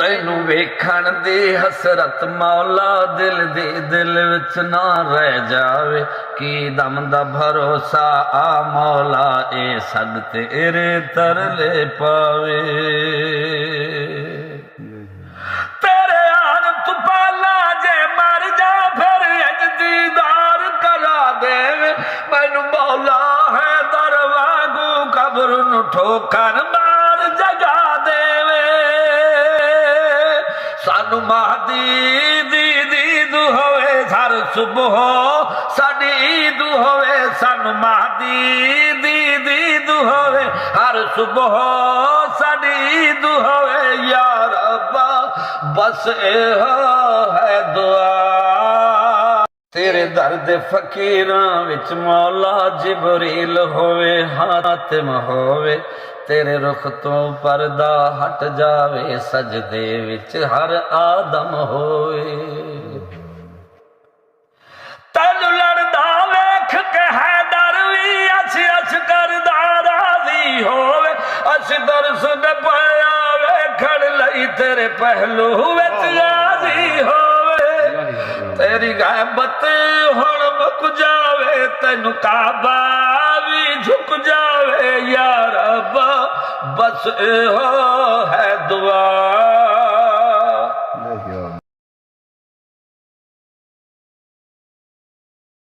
तैनू वेखण दी हसरत मौला दिल दी दिल विच ना रह जावे। की दम दा भरोसा आ मौला ए सद तेरे तरले पावे। तेरे आन तू पाला जे मर जा फिर अज दीदार करा देवे। मैनू मौला है दर वांगू कब्र नू ठोकर मार जगा देवे। सानू महदी दी दीद होवे हर सुबह साडी ईद होवे। सानू महदी दी दीद होवे हर सुबह साडी ईद होवे। या रब्बा बस एहो है दुआ। तेरे दर्द फकीरां विच मौला जिबरील होवे हातिम होवे। तेरे रुख तो पर्दा हट जावे सजदे विच हर आदम होवे। तैनू लड़दा वेख के हैदर वी अच अच करदा राज़ी होवे। अस दरस दे पाया वेखण लई तेरे पहलू विच राज़ी होवे। तेरी गैबत हुण मुक जावे तैनू काबा भी झुक जावे। या रब्बा बस एहो है दुआ।